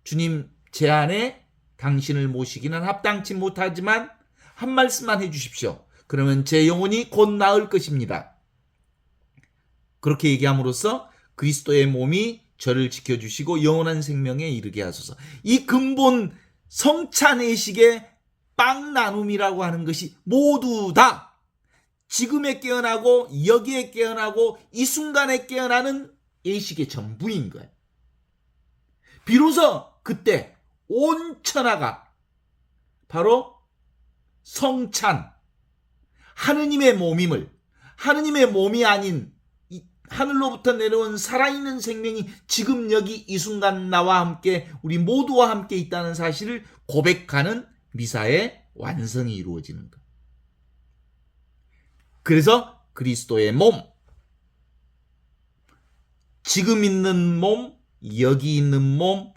주님, 제 안에 당신을 모시기는 합당치 못하지만 한 말씀만 해주십시오. 그러면 제 영혼이 곧 나을 것입니다. 그렇게 얘기함으로써 그리스도의 몸이 저를 지켜주시고 영원한 생명에 이르게 하소서. 이 근본 성찬의식의 빵 나눔이라고 하는 것이 모두 다 지금에 깨어나고 여기에 깨어나고 이 순간에 깨어나는 예식의 전부인 거예요. 비로소 그때 온 천하가 바로 성찬, 하느님의 몸임을, 하느님의 몸이 아닌 하늘로부터 내려온 살아있는 생명이 지금 여기 이 순간 나와 함께 우리 모두와 함께 있다는 사실을 고백하는 미사의 완성이 이루어지는 것. 그래서 그리스도의 몸, 지금 있는 몸, 여기 있는 몸,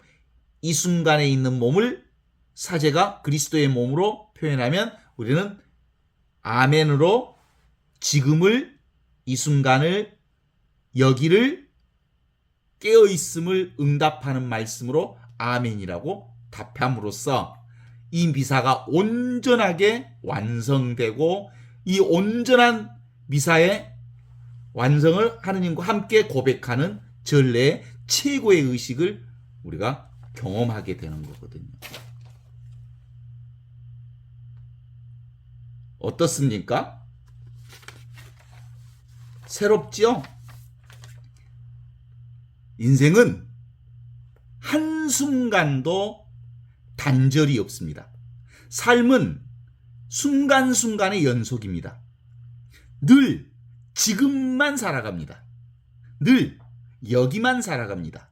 이 순간에 있는 몸을 사제가 그리스도의 몸으로 표현하면 우리는 아멘으로 지금을, 이 순간을, 여기를 깨어있음을 응답하는 말씀으로 아멘이라고 답함으로써 이 미사가 온전하게 완성되고 이 온전한 미사의 완성을 하느님과 함께 고백하는 전례의 최고의 의식을 우리가 경험하게 되는 거거든요. 어떻습니까? 새롭지요? 인생은 한순간도 단절이 없습니다. 삶은 순간순간의 연속입니다. 늘 지금만 살아갑니다. 늘 여기만 살아갑니다.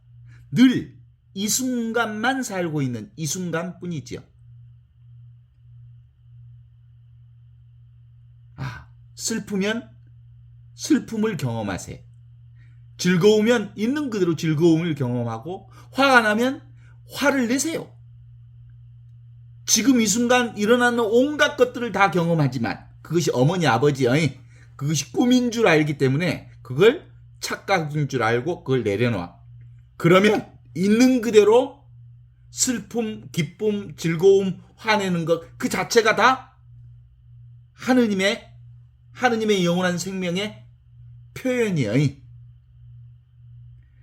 늘 이 순간만 살고 있는 이 순간뿐이지요. 슬프면 슬픔을 경험하세요. 즐거우면 있는 그대로 즐거움을 경험하고 화가 나면 화를 내세요. 지금 이 순간 일어나는 온갖 것들을 다 경험하지만 그것이 어머니 아버지의 그것이 꿈인 줄 알기 때문에 그걸 착각인 줄 알고 그걸 내려놔. 그러면 있는 그대로 슬픔, 기쁨, 즐거움, 화내는 것 그 자체가 다 하느님의 영원한 생명의 표현이에요.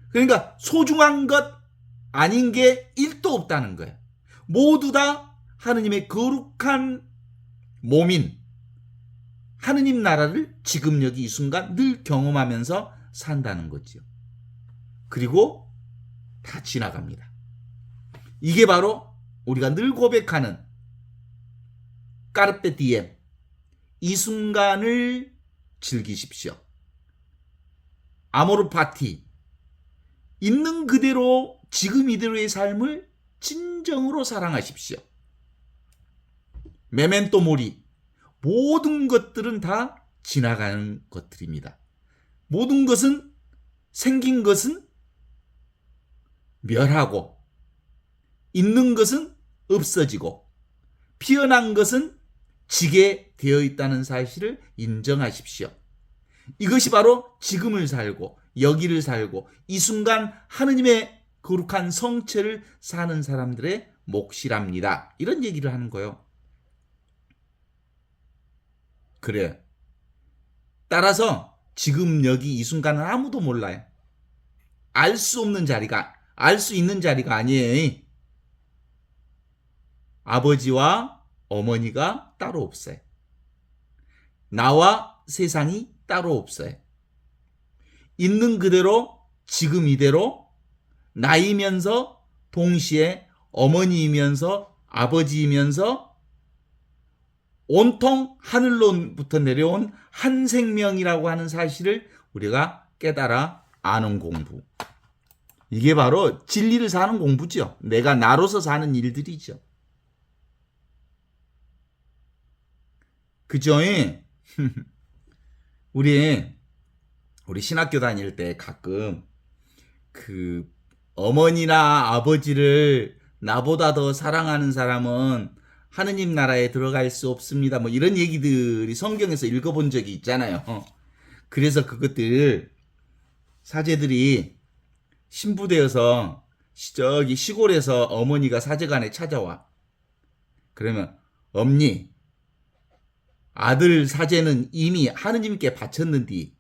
그러니까 소중한 것 아닌 게 1도 없다는 거예요. 모두 다 하느님의 거룩한 몸인 하느님 나라를 지금 여기 이 순간 늘 경험하면서 산다는 거지요. 그리고 다 지나갑니다. 이게 바로 우리가 늘 고백하는 까르페 디엠, 이 순간을 즐기십시오. 아모르 파티, 있는 그대로 지금 이대로의 삶을 진정으로 사랑하십시오. 메멘토 모리, 모든 것들은 다 지나가는 것들입니다. 모든 것은, 생긴 것은 멸하고, 있는 것은 없어지고, 피어난 것은 지게 되어 있다는 사실을 인정하십시오. 이것이 바로 지금을 살고, 여기를 살고, 이 순간 하느님의 거룩한 성체를 사는 사람들의 몫이랍니다. 이런 얘기를 하는 거예요. 그래. 따라서 지금 여기 이 순간은 아무도 몰라요. 알 수 없는 자리가, 알 수 있는 자리가 아니에요. 아버지와 어머니가 따로 없어요. 나와 세상이 따로 없어요. 있는 그대로 지금 이대로 나이면서 동시에 어머니이면서 아버지이면서 온통 하늘로부터 내려온 한 생명이라고 하는 사실을 우리가 깨달아 아는 공부. 이게 바로 진리를 사는 공부죠. 내가 나로서 사는 일들이죠. 그죠? 우리 신학교 다닐 때 가끔 그 어머니나 아버지를 나보다 더 사랑하는 사람은 하느님 나라에 들어갈 수 없습니다. 뭐 이런 얘기들이 성경에서 읽어본 적이 있잖아요. 그래서 그것들 사제들이 신부되어서 저기 시골에서 어머니가 사제관에 찾아와. 그러면 엄니, 아들 사제는 이미 하느님께 바쳤는디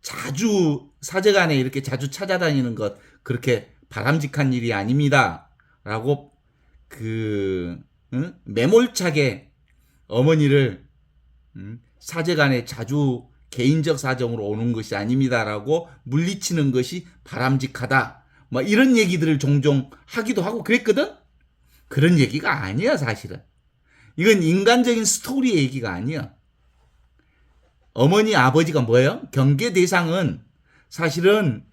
자주 사제관에 이렇게 자주 찾아다니는 것 그렇게 바람직한 일이 아닙니다. 라고 매몰차게 어머니를 사제관에 자주 개인적 사정으로 오는 것이 아닙니다라고 물리치는 것이 바람직하다. 뭐 이런 얘기들을 종종 하기도 하고 그랬거든. 그런 얘기가 아니야 사실은. 이건 인간적인 스토리의 얘기가 아니야. 어머니 아버지가 뭐예요? 경계 대상은 사실은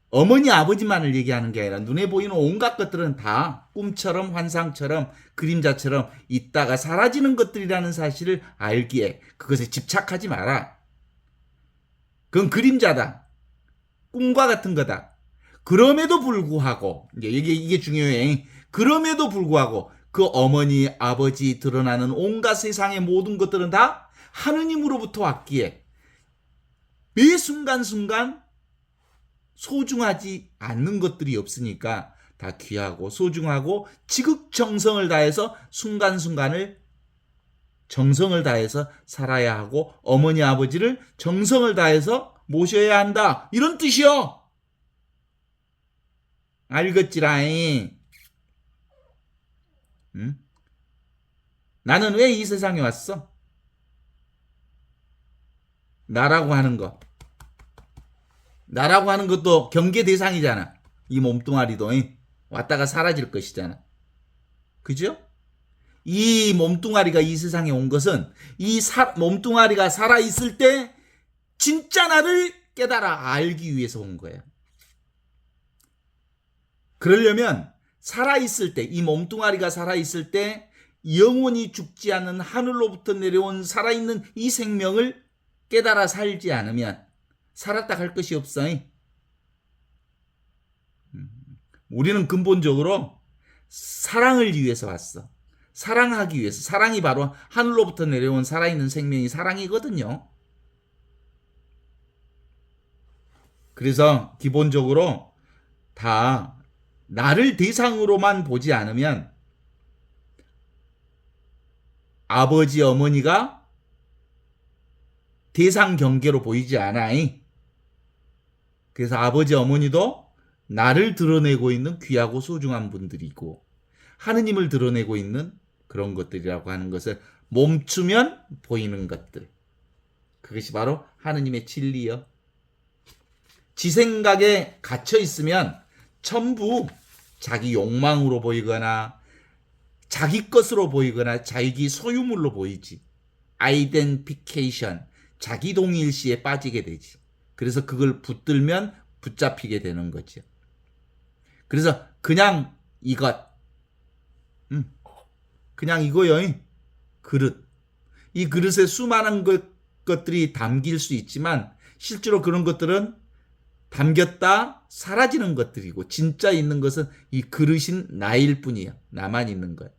어머니 아버지만을 얘기하는 게 아니라 눈에 보이는 온갖 것들은 다 꿈처럼 환상처럼 그림자처럼 있다가 사라지는 것들이라는 사실을 알기에 그것에 집착하지 마라. 그건 그림자다. 꿈과 같은 거다. 그럼에도 불구하고 이게 중요해. 그럼에도 불구하고 그 어머니 아버지 드러나는 온갖 세상의 모든 것들은 다 하느님으로부터 왔기에 매 순간순간 소중하지 않는 것들이 없으니까 다 귀하고 소중하고 지극정성을 다해서 순간순간을 정성을 다해서 살아야 하고 어머니 아버지를 정성을 다해서 모셔야 한다. 이런 뜻이요. 알겠지라잉. 응? 나는 왜 이 세상에 왔어? 나라고 하는 거. 나라고 하는 것도 경계 대상이잖아. 이 몸뚱아리도 왔다가 사라질 것이잖아. 그죠? 이 몸뚱아리가 이 세상에 온 것은 이 몸뚱아리가 살아있을 때 진짜 나를 깨달아 알기 위해서 온 거예요. 그러려면 살아있을 때, 이 몸뚱아리가 살아있을 때 영원히 죽지 않는 하늘로부터 내려온 살아있는 이 생명을 깨달아 살지 않으면 살았다 갈 것이 없어. 우리는 근본적으로 사랑을 위해서 왔어. 사랑하기 위해서. 사랑이 바로 하늘로부터 내려온 살아있는 생명이 사랑이거든요. 그래서 기본적으로 다 나를 대상으로만 보지 않으면 아버지 어머니가 대상 경계로 보이지 않아. 그래서 아버지 어머니도 나를 드러내고 있는 귀하고 소중한 분들이고 하느님을 드러내고 있는 그런 것들이라고 하는 것을 멈추면 보이는 것들. 그것이 바로 하느님의 진리요. 지 생각에 갇혀 있으면 전부 자기 욕망으로 보이거나 자기 것으로 보이거나 자기 소유물로 보이지. 아이덴티피케이션, 자기 동일시에 빠지게 되지. 그래서 그걸 붙들면 붙잡히게 되는 거죠. 그래서 그냥 이것, 그냥 이거요. 그릇. 이 그릇에 수많은 것들이 담길 수 있지만 실제로 그런 것들은 담겼다 사라지는 것들이고 진짜 있는 것은 이 그릇인 나일 뿐이에요. 나만 있는 거예요.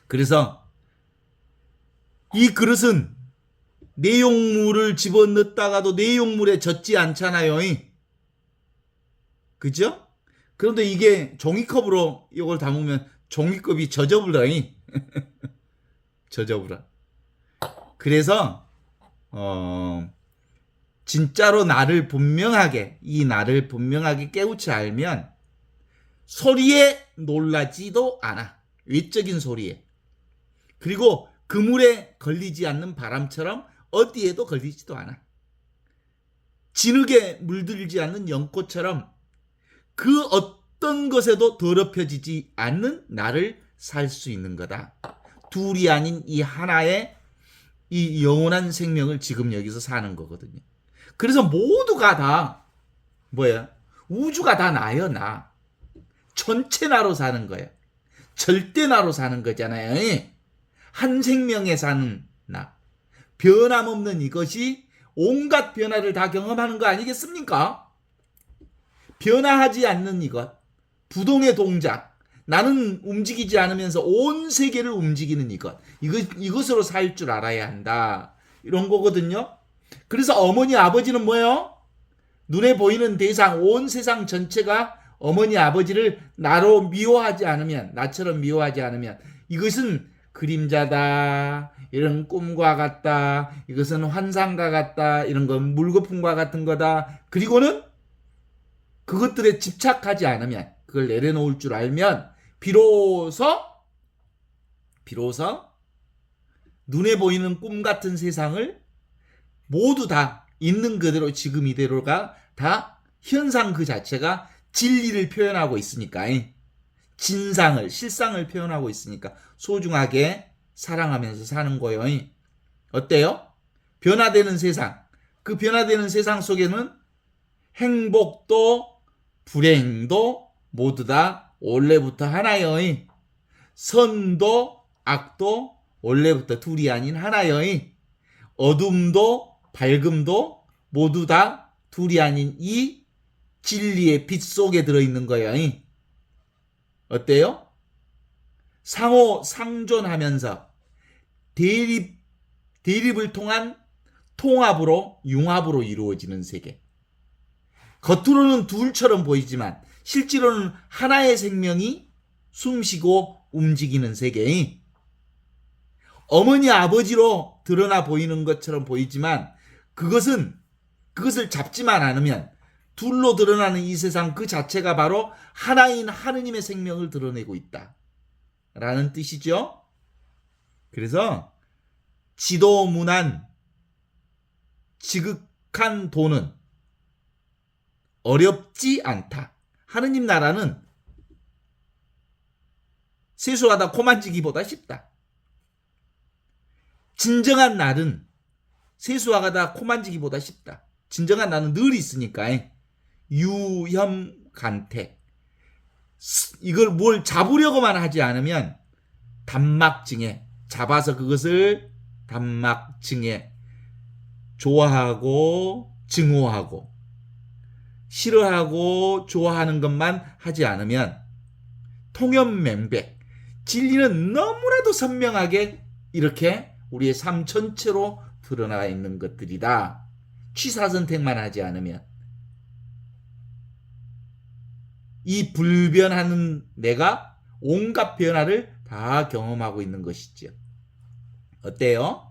그래서 이 그릇은 내용물을 집어넣다가도 내용물에 젖지 않잖아요. 그죠? 그런데 이게 종이컵으로 이걸 담으면 종이컵이 젖어버려. 젖어버려. 그래서 진짜로 나를 분명하게 이 나를 분명하게 깨우쳐 알면 소리에 놀라지도 않아. 외적인 소리에. 그리고 그물에 걸리지 않는 바람처럼 어디에도 걸리지도 않아. 진흙에 물들지 않는 연꽃처럼 그 어떤 것에도 더럽혀지지 않는 나를 살 수 있는 거다. 둘이 아닌 이 하나의 이 영원한 생명을 지금 여기서 사는 거거든요. 그래서 모두가 다 뭐야? 우주가 다 나요, 나. 전체 나로 사는 거예요. 절대 나로 사는 거잖아요. 한 생명에 사는 나. 변함없는 이것이 온갖 변화를 다 경험하는 거 아니겠습니까? 변화하지 않는 이것. 부동의 동작. 나는 움직이지 않으면서 온 세계를 움직이는 이것. 이것으로 살 줄 알아야 한다. 이런 거거든요. 그래서 어머니 아버지는 뭐예요? 눈에 보이는 대상, 온 세상 전체가 어머니 아버지를 나로 미워하지 않으면, 나처럼 미워하지 않으면 이것은 그림자다, 이런 꿈과 같다, 이것은 환상과 같다, 이런 건 물거품과 같은 거다. 그리고는 그것들에 집착하지 않으면, 그걸 내려놓을 줄 알면 비로소 눈에 보이는 꿈 같은 세상을 모두 다 있는 그대로 지금 이대로가 다 현상 그 자체가 진리를 표현하고 있으니까, 진상을, 실상을 표현하고 있으니까 소중하게 사랑하면서 사는 거예요. 어때요? 변화되는 세상. 그 변화되는 세상 속에는 행복도 불행도 모두 다 원래부터 하나예요. 선도 악도 원래부터 둘이 아닌 하나예요. 어둠도 밝음도 모두 다 둘이 아닌 이 진리의 빛 속에 들어있는 거예요. 어때요? 상호 상존하면서 대립을 통한 통합으로 융합으로 이루어지는 세계. 겉으로는 둘처럼 보이지만 실제로는 하나의 생명이 숨쉬고 움직이는 세계. 어머니 아버지로 드러나 보이는 것처럼 보이지만 그것을 잡지만 않으면 둘로 드러나는 이 세상 그 자체가 바로 하나인 하느님의 생명을 드러내고 있다 라는 뜻이죠. 그래서 지도문안 지극한 도는 어렵지 않다. 하느님 나라는 세수하다 코 만지기보다 쉽다. 진정한 날은 세수하다 코 만지기보다 쉽다. 진정한 날은 늘 있으니까. 유혐간택. 이걸 뭘 잡으려고만 하지 않으면 단막증에 잡아서 그것을 단막증에 좋아하고 증오하고 싫어하고 좋아하는 것만 하지 않으면 통연맹백 진리는 너무나도 선명하게 이렇게 우리의 삶 전체로 드러나 있는 것들이다. 취사선택만 하지 않으면 이 불변하는 내가 온갖 변화를 다 경험하고 있는 것이죠. 어때요?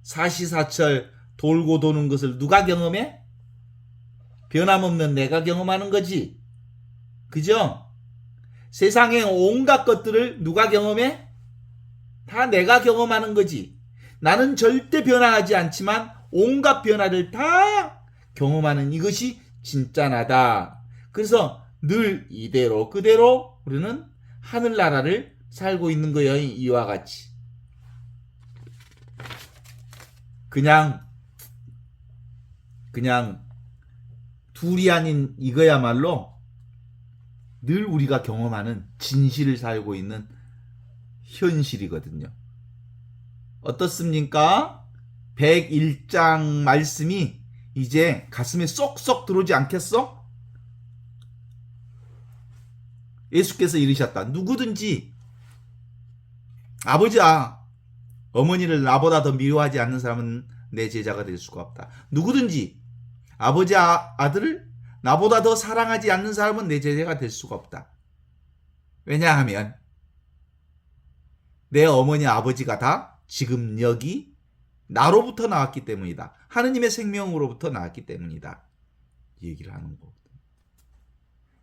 사시사철 돌고 도는 것을 누가 경험해? 변함없는 내가 경험하는 거지. 그죠? 세상의 온갖 것들을 누가 경험해? 다 내가 경험하는 거지. 나는 절대 변화하지 않지만 온갖 변화를 다 경험하는 이것이 진짜 나다. 그래서 늘 이대로 그대로 우리는 하늘나라를 살고 있는 거예요. 이와 같이. 그냥 둘이 아닌 이거야말로 늘 우리가 경험하는 진실을 살고 있는 현실이거든요. 어떻습니까? 101장 말씀이 이제 가슴에 쏙쏙 들어오지 않겠어? 예수께서 이르셨다. 누구든지 아버지야, 어머니를 나보다 더 미워하지 않는 사람은 내 제자가 될 수가 없다. 누구든지 아버지 아들을 나보다 더 사랑하지 않는 사람은 내 제자가 될 수가 없다. 왜냐하면 내 어머니 아버지가 다 지금 여기 나로부터 나왔기 때문이다. 하느님의 생명으로부터 나왔기 때문이다. 이 얘기를 하는 거거든요.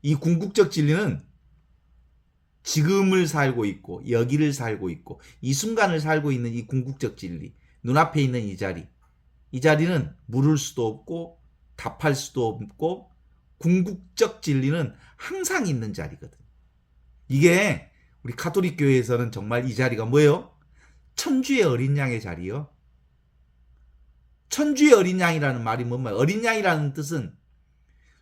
이 궁극적 진리는 지금을 살고 있고 여기를 살고 있고 이 순간을 살고 있는 이 궁극적 진리, 눈앞에 있는 이 자리, 이 자리는 물을 수도 없고 답할 수도 없고 궁극적 진리는 항상 있는 자리거든. 이게 우리 가톨릭 교회에서는 정말 이 자리가 뭐예요? 천주의 어린 양의 자리요. 천주의 어린 양이라는 말이 뭔 말이에요? 어린 양이라는 뜻은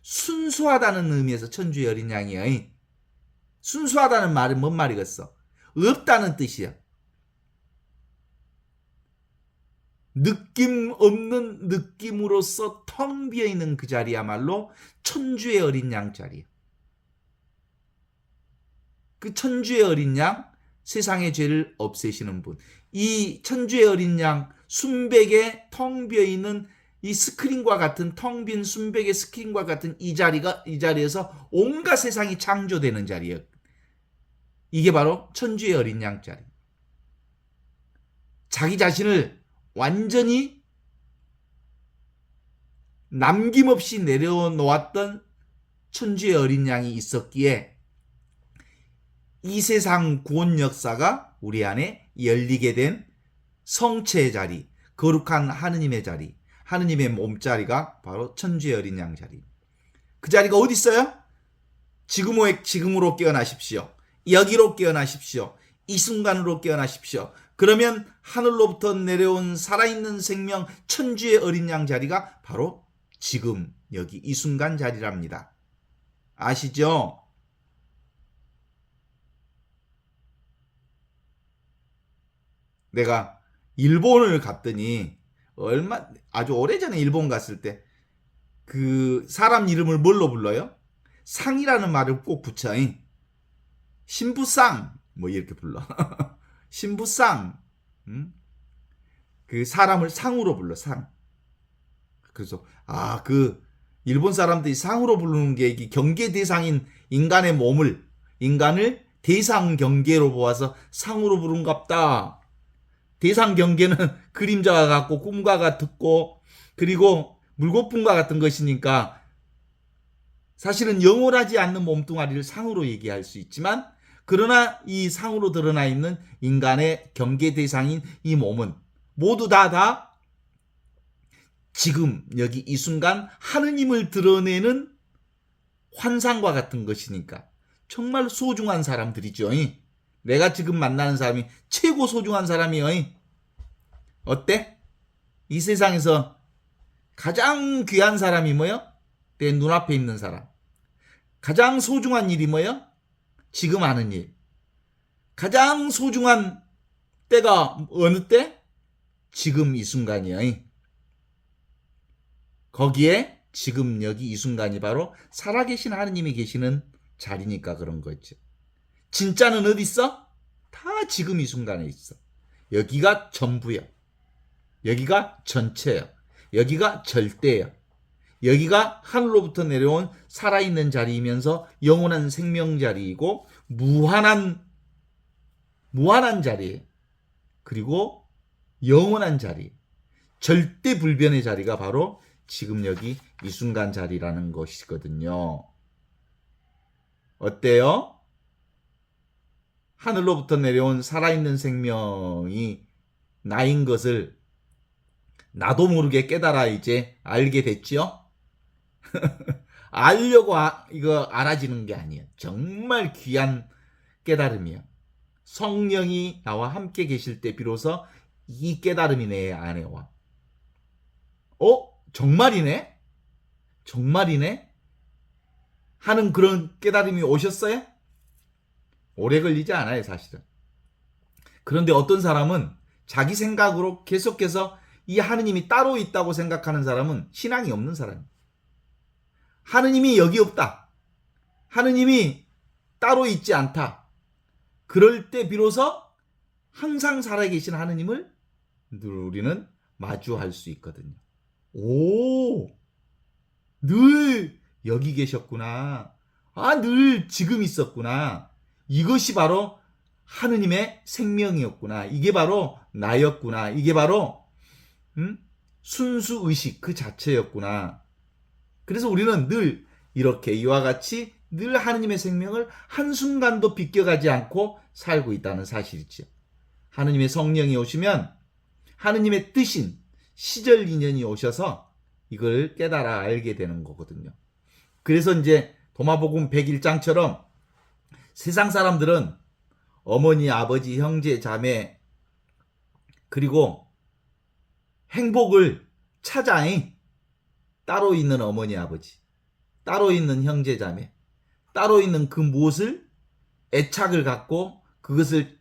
순수하다는 의미에서 천주의 어린 양이에요. 순수하다는 말은 뭔 말이겠어? 없다는 뜻이야. 느낌 없는 느낌으로서 텅 비어있는 그 자리야말로 천주의 어린 양 자리야. 그 천주의 어린 양, 세상의 죄를 없애시는 분. 이 천주의 어린 양, 순백의 텅 비어있는 이 스크린과 같은 텅 빈 순백의 스크린과 같은 이 자리에서 온갖 세상이 창조되는 자리예요. 이게 바로 천주의 어린 양 자리. 자기 자신을 완전히 남김없이 내려놓았던 천주의 어린 양이 있었기에 이 세상 구원 역사가 우리 안에 열리게 된 성체의 자리, 거룩한 하느님의 자리, 하느님의 몸자리가 바로 천주의 어린 양 자리. 그 자리가 어디 있어요? 지금으로 깨어나십시오. 여기로 깨어나십시오. 이 순간으로 깨어나십시오. 그러면 하늘로부터 내려온 살아있는 생명 천주의 어린 양 자리가 바로 지금 여기 이 순간 자리랍니다. 아시죠? 내가 일본을 갔더니 아주 오래전에 일본 갔을 때 그 사람 이름을 뭘로 불러요? 상이라는 말을 꼭 붙여. 신부상 뭐 이렇게 불러. 신부상. 그 사람을 상으로 불러. 상. 그래서 그 일본 사람들이 상으로 부르는 게 경계 대상인 인간을 대상 경계로 보아서 상으로 부른갑다. 대상 경계는 그림자와 같고 꿈과 같고 그리고 물거품과 같은 것이니까 사실은 영원하지 않는 몸뚱아리를 상으로 얘기할 수 있지만 그러나 이 상으로 드러나 있는 인간의 경계 대상인 이 몸은 모두 다 지금 여기 이 순간 하느님을 드러내는 환상과 같은 것이니까 정말 소중한 사람들이죠. 내가 지금 만나는 사람이 최고 소중한 사람이요. 어때? 이 세상에서 가장 귀한 사람이 뭐요? 내 눈앞에 있는 사람. 가장 소중한 일이 뭐요? 지금 하는 일. 가장 소중한 때가 어느 때? 지금 이 순간이요. 거기에 지금 여기 이 순간이 바로 살아계신 하느님이 계시는 자리니까 그런 거죠. 진짜는 어디 있어? 다 지금 이 순간에 있어. 여기가 전부야. 여기가 전체야. 여기가 절대야. 여기가 하늘로부터 내려온 살아있는 자리이면서 영원한 생명 자리이고 무한한 자리. 그리고 영원한 자리. 절대 불변의 자리가 바로 지금 여기 이 순간 자리라는 것이거든요. 어때요? 하늘로부터 내려온 살아있는 생명이 나인 것을 나도 모르게 깨달아 이제 알게 됐지요? 알려고 이거 알아지는 게 아니에요. 정말 귀한 깨달음이에요. 성령이 나와 함께 계실 때 비로소 이 깨달음이 내 안에 와. 정말이네? 정말이네? 하는 그런 깨달음이 오셨어요? 오래 걸리지 않아요, 사실은. 그런데 어떤 사람은 자기 생각으로 계속해서 이 하느님이 따로 있다고 생각하는 사람은 신앙이 없는 사람이에요. 하느님이 여기 없다. 하느님이 따로 있지 않다. 그럴 때 비로소 항상 살아계신 하느님을 우리는 마주할 수 있거든요. 늘 여기 계셨구나. 늘 지금 있었구나. 이것이 바로 하느님의 생명이었구나. 이게 바로 나였구나. 이게 바로 순수 의식 그 자체였구나. 그래서 우리는 늘 이렇게 이와 같이 늘 하느님의 생명을 한순간도 비껴가지 않고 살고 있다는 사실이죠. 하느님의 성령이 오시면 하느님의 뜻인 시절 인연이 오셔서 이걸 깨달아 알게 되는 거거든요. 그래서 이제 도마복음 101장처럼 세상 사람들은 어머니, 아버지, 형제, 자매 그리고 행복을 찾아 따로 있는 어머니, 아버지, 따로 있는 형제, 자매, 따로 있는 그 무엇을 애착을 갖고 그것을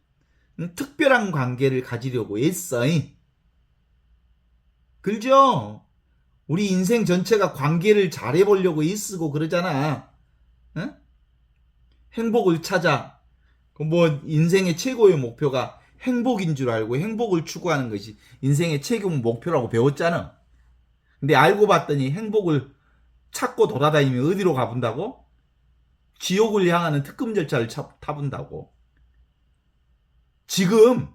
특별한 관계를 가지려고 애써. 그죠? 우리 인생 전체가 관계를 잘해보려고 애쓰고 그러잖아. 응? 행복을 찾아. 인생의 최고의 목표가 행복인 줄 알고 행복을 추구하는 것이 인생의 최고 목표라고 배웠잖아. 근데 알고 봤더니 행복을 찾고 돌아다니면 어디로 가본다고? 지옥을 향하는 특급 절차를 타본다고. 지금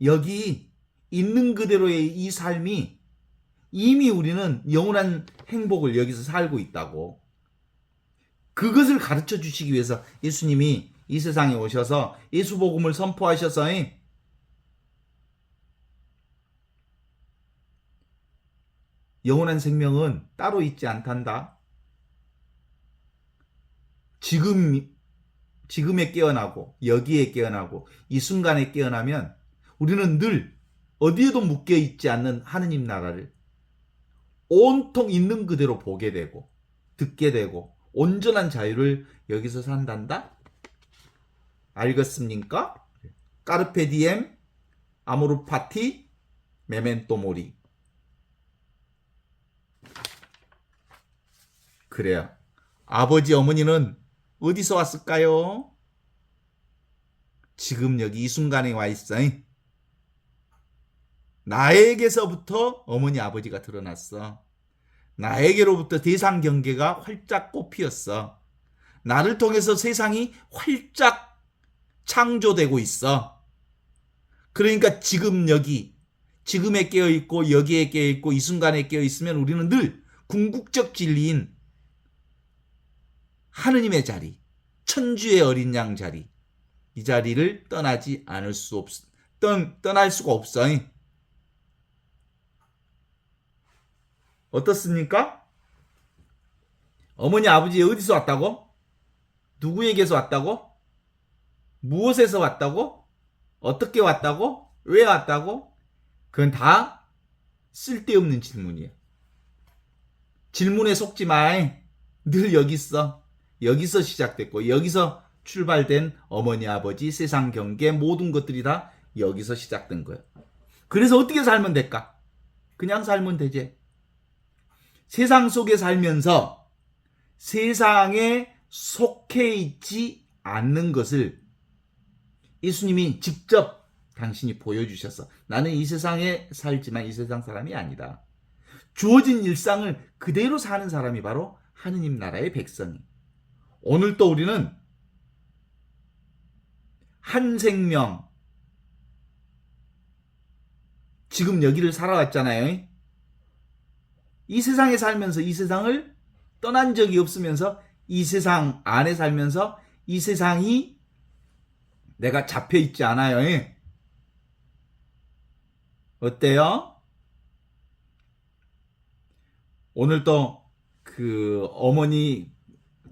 여기 있는 그대로의 이 삶이 이미 우리는 영원한 행복을 여기서 살고 있다고. 그것을 가르쳐 주시기 위해서 예수님이 이 세상에 오셔서 예수복음을 선포하셔서 영원한 생명은 따로 있지 않단다. 지금에 깨어나고 여기에 깨어나고 이 순간에 깨어나면 우리는 늘 어디에도 묶여 있지 않는 하느님 나라를 온통 있는 그대로 보게 되고 듣게 되고 온전한 자유를 여기서 산단다. 알겠습니까? 까르페 디엠, 아모르 파티, 메멘토 모리. 그래요. 아버지, 어머니는 어디서 왔을까요? 지금 여기 이 순간에 와 있어. 나에게서부터 어머니, 아버지가 드러났어. 나에게로부터 대상 경계가 활짝 꽃피었어. 나를 통해서 세상이 활짝 창조되고 있어. 그러니까 지금 여기, 지금에 깨어있고 여기에 깨어있고 이 순간에 깨어있으면 우리는 늘 궁극적 진리인 하느님의 자리, 천주의 어린 양 자리, 이 자리를 떠날 수가 없어. 어떻습니까? 어머니, 아버지 어디서 왔다고? 누구에게서 왔다고? 무엇에서 왔다고? 어떻게 왔다고? 왜 왔다고? 그건 다 쓸데없는 질문이에요. 질문에 속지 마. 늘 여기 있어. 여기서 시작됐고 여기서 출발된 어머니, 아버지, 세상 경계 모든 것들이 다 여기서 시작된 거예요. 그래서 어떻게 살면 될까? 그냥 살면 되지. 세상 속에 살면서 세상에 속해 있지 않는 것을 예수님이 직접 당신이 보여주셔서 나는 이 세상에 살지만 이 세상 사람이 아니다. 주어진 일상을 그대로 사는 사람이 바로 하느님 나라의 백성이. 오늘 또 우리는 한 생명, 지금 여기를 살아왔잖아요. 이 세상에 살면서 이 세상을 떠난 적이 없으면서 이 세상 안에 살면서 이 세상이 내가 잡혀 있지 않아요. 어때요? 오늘 또 그 어머니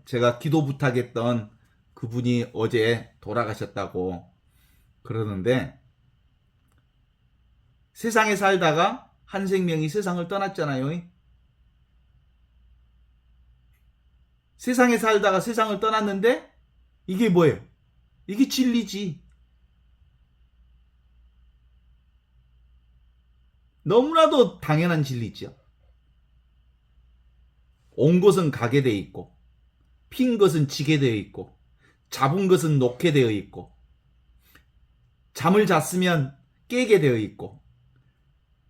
제가 기도 부탁했던 그분이 어제 돌아가셨다고 그러는데, 세상에 살다가 한 생명이 세상을 떠났잖아요. 세상에 살다가 세상을 떠났는데 이게 뭐예요? 이게 진리지. 너무나도 당연한 진리죠. 온 것은 가게 되어 있고, 핀 것은 지게 되어 있고, 잡은 것은 놓게 되어 있고, 잠을 잤으면 깨게 되어 있고,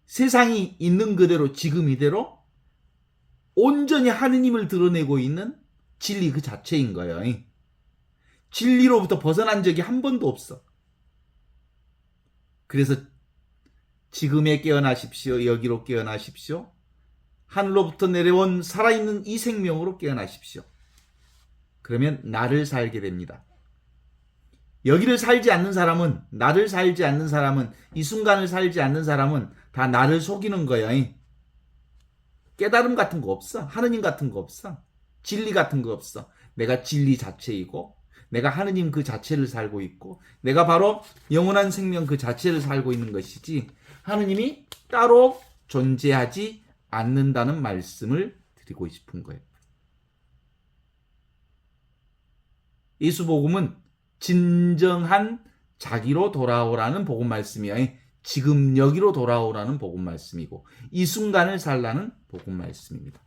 세상이 있는 그대로 지금 이대로 온전히 하느님을 드러내고 있는 진리 그 자체인 거예요. 진리로부터 벗어난 적이 한 번도 없어. 그래서 지금에 깨어나십시오. 여기로 깨어나십시오. 하늘로부터 내려온 살아있는 이 생명으로 깨어나십시오. 그러면 나를 살게 됩니다. 여기를 살지 않는 사람은, 나를 살지 않는 사람은, 이 순간을 살지 않는 사람은 다 나를 속이는 거예요. 깨달음 같은 거 없어. 하느님 같은 거 없어. 진리 같은 거 없어. 내가 진리 자체이고, 내가 하느님 그 자체를 살고 있고, 내가 바로 영원한 생명 그 자체를 살고 있는 것이지, 하느님이 따로 존재하지 않는다는 말씀을 드리고 싶은 거예요. 예수복음은 진정한 자기로 돌아오라는 복음 말씀이야. 지금 여기로 돌아오라는 복음 말씀이고, 이 순간을 살라는 복음 말씀입니다.